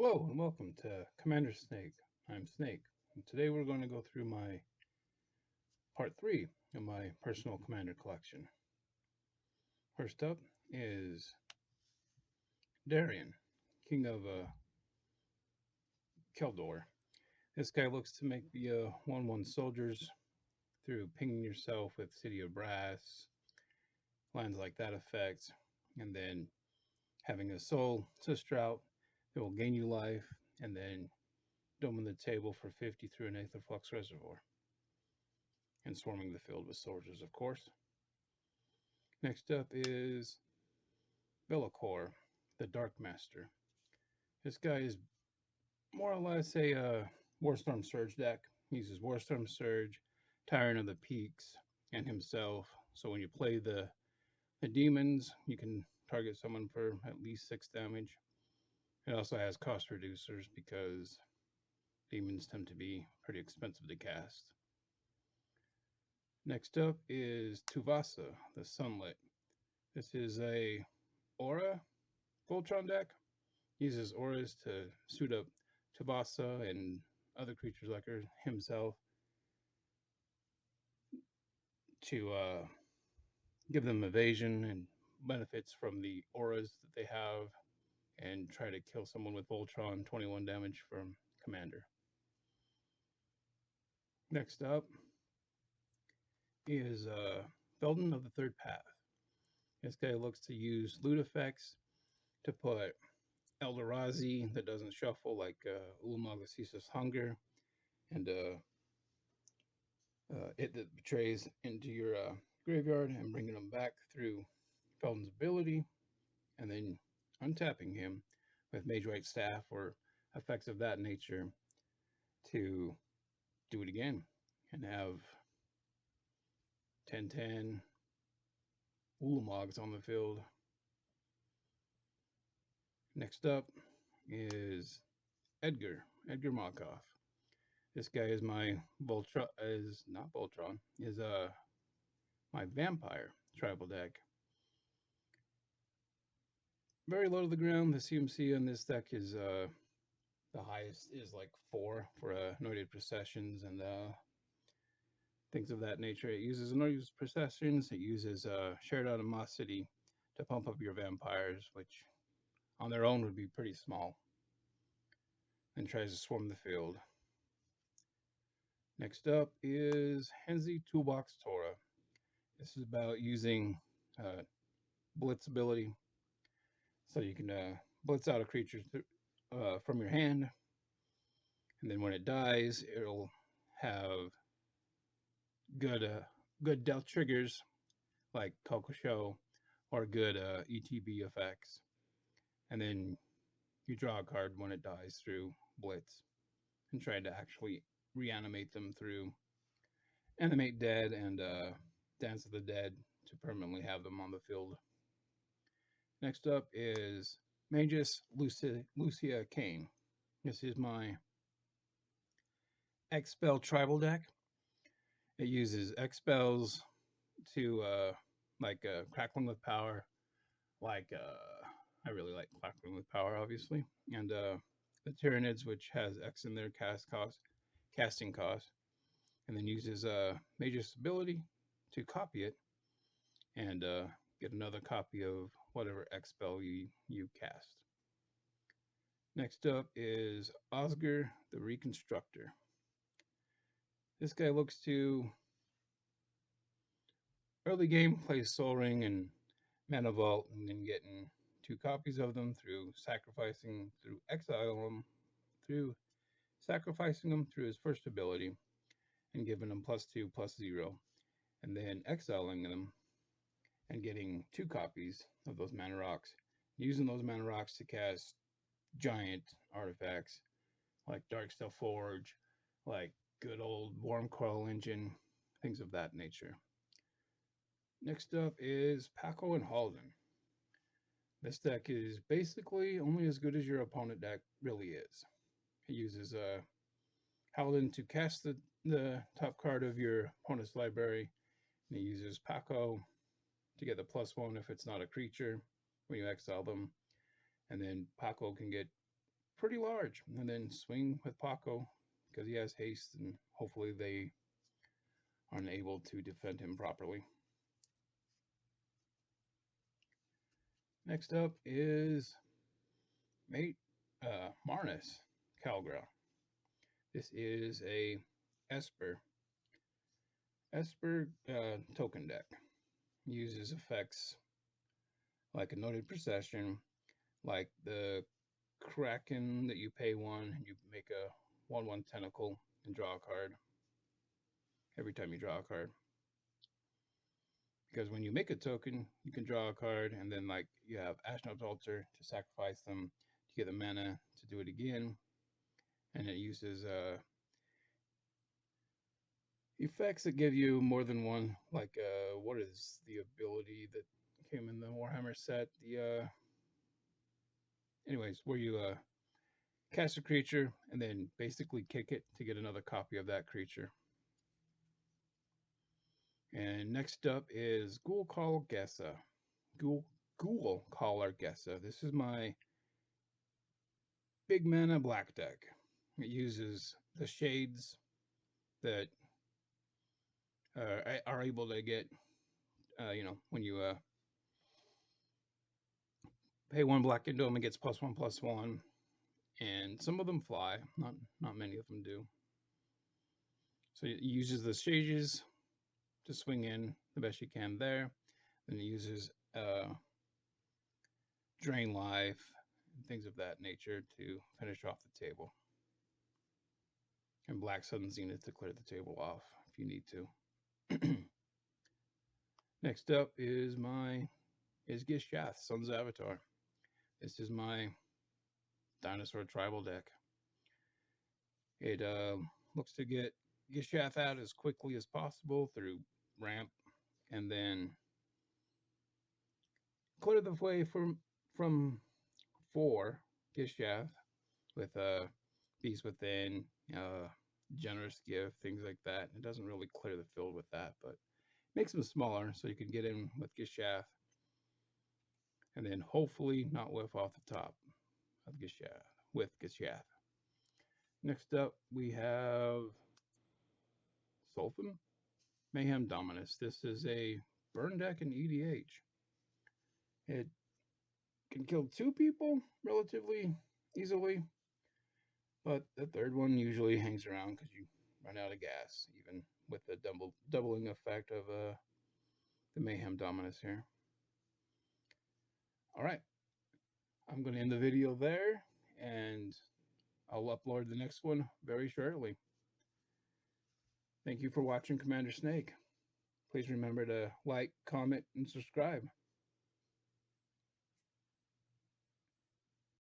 Hello and welcome to Commander Snake. I'm Snake, and today we're going to go through my part 3 of my personal commander collection. First up is Darian, King of Keldor. This guy looks to make the 1/1 soldiers through pinging yourself with City of Brass, lands like that effect, and then having a soul sister out that will gain you life, and then doming the table for 50 through an Aetherflux Reservoir. And swarming the field with soldiers, of course. Next up is Bellicor, the Dark Master. This guy is more or less a Warstorm Surge deck. He uses Warstorm Surge, Tyrant of the Peaks, and himself. So when you play the demons, you can target someone for at least 6 damage. It also has cost reducers because demons tend to be pretty expensive to cast. Next up is Tuvasa, the Sunlit. This is a Aura Voltron deck. Uses auras to suit up Tuvasa and other creatures like himself to give them evasion and benefits from the auras that they have and try to kill someone with Voltron 21 damage from Commander. Next up is Felden of the Third Path. This guy looks to use loot effects to put Eldrazi that doesn't shuffle like Ulamog Hunger and it that betrays into your graveyard and bringing them back through Felton's ability, and then untapping him with Mage Right Staff or effects of that nature to do it again and have 10/10 Ulamogs on the field. Next up is Edgar Markov. This guy is my Voltron, is not Voltron, is my Vampire tribal deck. Very low to the ground. The CMC on this deck is the highest is like 4 for Anointed Processions and things of that nature. It uses Anointed Processions. It uses Shared Animosity to pump up your vampires, which on their own would be pretty small. And tries to swarm the field. Next up is Henzi Toolbox Torah. This is about using Blitz ability. So you can blitz out a creature from your hand. And then when it dies, it'll have good death triggers like Coco Show or good ETB effects. And then you draw a card when it dies through Blitz and try to actually reanimate them through Animate Dead and Dance of the Dead to permanently have them on the field. Next up is Magus Lucia Kane. This is my X-Spell tribal deck. It uses X-Spells to Crackling with Power. I really like Crackling with Power, obviously. And the Tyranids, which has X in their casting cost. And then uses Magus ability to copy it and get another copy of whatever X spell you cast. Next up is Oscar the Reconstructor. This guy looks to early game play Sol Ring and Mana Vault, and then getting 2 copies of them through sacrificing through his first ability and giving them +2/+0, and then exiling them and getting 2 copies of those mana rocks, using those mana rocks to cast giant artifacts like Darksteel Forge, like good old Wormcoil Engine, things of that nature. Next up is Paco and Halden. This deck is basically only as good as your opponent deck really is. It uses Halden to cast the top card of your opponent's library, and it uses Paco to get the +1 if it's not a creature when you exile them. And then Paco can get pretty large. And then swing with Paco because he has haste, and hopefully they aren't able to defend him properly. Next up is Mate Marnus Calgra. This is a Esper token deck. Uses effects like a Noted Procession, like the Kraken that you pay 1, and you make a 1/1 tentacle and draw a card every time you draw a card. Because when you make a token, you can draw a card, and then like you have Ashnod's Altar to sacrifice them to get the mana to do it again, and it uses effects that give you more than one. Like what is the ability that came in the Warhammer set? The anyways, where you cast a creature and then basically kick it to get another copy of that creature. And next up is Ghoul Caller Gessa. Ghoul Caller Gessa. This is my big mana black deck. It uses the shades that are able to get, when you pay 1 black into them, it gets +1/+1. And some of them fly, not many of them do. So it uses the shades to swing in the best you can there. Then it uses drain life and things of that nature to finish off the table. And Black Sun Zenith to clear the table off if you need to. Next up is Gishath, Sons of Avatar. This is my dinosaur tribal deck. It looks to get Gishath out as quickly as possible through ramp, and then clear the way from 4 Gishath with Beast Within, Generous Gift, things like that. It doesn't really clear the field with that, but makes them smaller so you can get in with Gishath, and then hopefully not whiff off the top of Gishath with Gishath. Next up, we have Sulfin Mayhem Dominus. This is a burn deck in EDH. It can kill 2 people relatively easily, but the third one usually hangs around because you run out of gas, even with the doubling effect of the Mayhem Dominus here. All right, I'm going to end the video there, and I'll upload the next one very shortly. Thank you for watching Commander Snake. Please remember to like, comment, and subscribe.